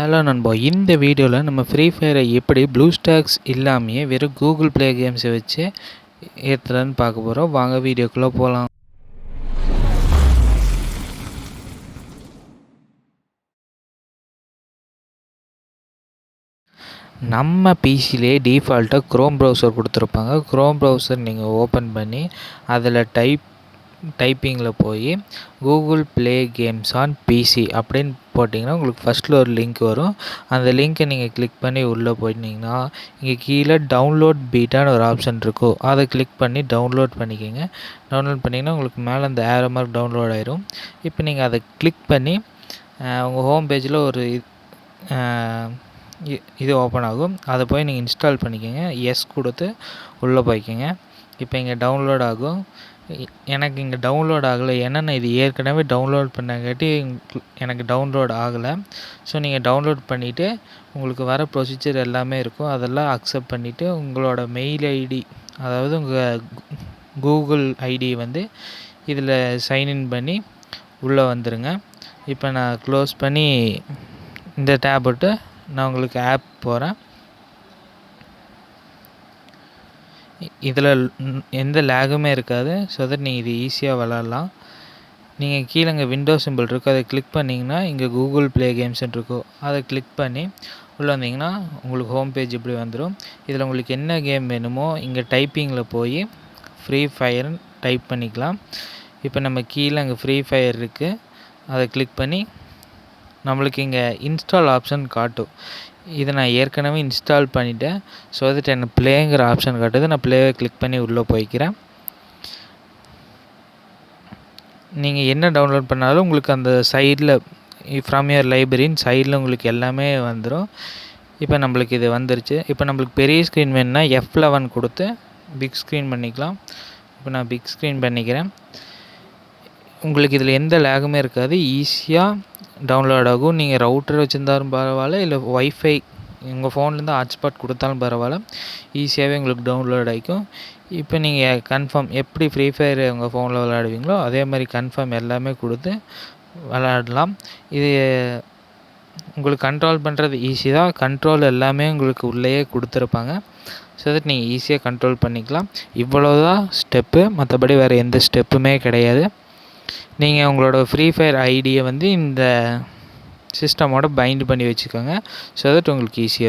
Hello நண்பா, இந்த வீடியோவில் நம்ம ஃப்ரீ ஃபயரை எப்படி ப்ளூ ஸ்டாக்ஸ் இல்லாமையே வெறும் கூகுள் ப்ளே கேம்ஸை வச்சு ஏற்றுறதுன்னு பார்க்க போகிறோம். வாங்க வீடியோக்குள்ளே போகலாம். நம்ம பிசிலே டிஃபால்ட்டாக க்ரோம் ப்ரௌசர் கொடுத்துருப்பாங்க. க்ரோம் ப்ரௌசர் நீங்கள் ஓப்பன் பண்ணி அதில் டைப்பிங்கில் போய் Google Play Games on PC அப்படின்னு போட்டிங்கன்னா உங்களுக்கு ஃபஸ்ட்டில் ஒரு லிங்க் வரும். அந்த லிங்க்கை நீங்கள் கிளிக் பண்ணி உள்ளே போயிட்டீங்கன்னா இங்கே கீழே டவுன்லோட் பீட்டான்னு ஒரு ஆப்ஷன் இருக்கும். அதை கிளிக் பண்ணி டவுன்லோட் பண்ணிக்கோங்க. டவுன்லோட் பண்ணிங்கன்னா உங்களுக்கு மேலே அந்த ஏரோ மார்க் டவுன்லோட் ஆயிரும். இப்போ நீங்கள் அதை கிளிக் பண்ணி உங்கள் ஹோம் பேஜில் ஒரு இது ஓப்பன் ஆகும். அதை போய் நீங்கள் இன்ஸ்டால் பண்ணிக்கோங்க. எஸ் கொடுத்து உள்ளே போய்க்கோங்க. இப்போ இங்கே டவுன்லோட் ஆகும். எனக்கு இங்கே டவுன்லோட் ஆகலை. என்னென்ன இது ஏற்கனவே டவுன்லோட் பண்ணங்காட்டி எனக்கு டவுன்லோட் ஆகலை. ஸோ நீங்கள் டவுன்லோட் பண்ணிவிட்டு உங்களுக்கு வர ப்ரொசீஜர் எல்லாமே இருக்கும். அதெல்லாம் அக்செப்ட் பண்ணிவிட்டு உங்களோட மெயில் ஐடி, அதாவது உங்கள் கூகுள் ஐடி இதில் சைன்இன் பண்ணி உள்ளே வந்துடுங்க. இப்போ நான் க்ளோஸ் பண்ணி இந்த டேப் விட்டு நான் உங்களுக்கு ஆப் போகிறேன். இதில் எந்த லேகுமே இருக்காது. ஸோ தட் நீங்கள் இது ஈஸியாக விளாட்லாம். நீங்கள் கீழே இங்கே விண்டோ சிம்பிள் இருக்கும். அதை கிளிக் பண்ணிங்கன்னா இங்கே கூகுள் ப்ளே கேம்ஸ்ன்னு இருக்கும். அதை கிளிக் பண்ணி உள்ளே வந்தீங்கன்னா உங்களுக்கு ஹோம் பேஜ் இப்படி வந்துடும். இதில் உங்களுக்கு என்ன கேம் வேணுமோ இங்கே டைப்பிங்கில் போய் ஃப்ரீ ஃபயர்னு டைப் பண்ணிக்கலாம். இப்போ நம்ம கீழே இங்கே ஃப்ரீ ஃபயர் இருக்குது. அதை கிளிக் பண்ணி நம்மளுக்கு இங்கே இன்ஸ்டால் ஆப்ஷன் காட்டும். இதை நான் ஏற்கனவே இன்ஸ்டால் பண்ணிவிட்டேன். ஸோ அதுட்டு எனக்கு ப்ளேங்கிற ஆப்ஷன் காட்டுது. நான் ப்ளேவை கிளிக் பண்ணி உள்ளே போய்க்கிறேன். நீங்கள் என்ன டவுன்லோட் பண்ணாலும் உங்களுக்கு அந்த சைடில் ஃப்ரம் யுவர் லைப்ரரின்னு சைடில் உங்களுக்கு எல்லாமே வந்துடும். இப்போ நம்மளுக்கு இது வந்துருச்சு. இப்போ நம்மளுக்கு பெரிய ஸ்க்ரீன் வேணுன்னா F11 கொடுத்து பிக் ஸ்க்ரீன் பண்ணிக்கலாம். இப்போ நான் பிக் ஸ்க்ரீன் பண்ணிக்கிறேன். உங்களுக்கு இதில் எந்த லேகுமே இருக்காது. ஈஸியாக டவுன்லோட் ஆகும். நீங்கள் ரவுட்டர் வச்சுருந்தாலும் பரவாயில்ல, இல்லை ஒய்ஃபை உங்கள் ஃபோன்லேருந்து ஹாட்ஸ்பாட் கொடுத்தாலும் பரவாயில்ல, ஈஸியாகவே உங்களுக்கு டவுன்லோட் ஆகிக்கும். இப்போ நீங்கள் கன்ஃபார்ம் எப்படி ஃப்ரீ ஃபயர் உங்கள் ஃபோனில் விளையாடுவீங்களோ அதே மாதிரி கன்ஃபார்ம் எல்லாமே கொடுத்து விளையாடலாம். இது உங்களுக்கு கண்ட்ரோல் பண்ணுறது ஈஸி தான். கண்ட்ரோல் எல்லாமே உங்களுக்கு உள்ளேயே கொடுத்துருப்பாங்க. ஸோ தட் நீங்கள் ஈஸியாக கண்ட்ரோல் பண்ணிக்கலாம். இவ்வளோதான் ஸ்டெப்பு, மற்றபடி வேறு எந்த ஸ்டெப்புமே கிடையாது. நீங்கள் உங்களோட ஃப்ரீ ஃபயர் ஐடியை இந்த சிஸ்டமோட பைண்ட் பண்ணி வச்சுக்கோங்க. ஸோ தட் உங்களுக்கு ஈஸியாக இருக்கும்.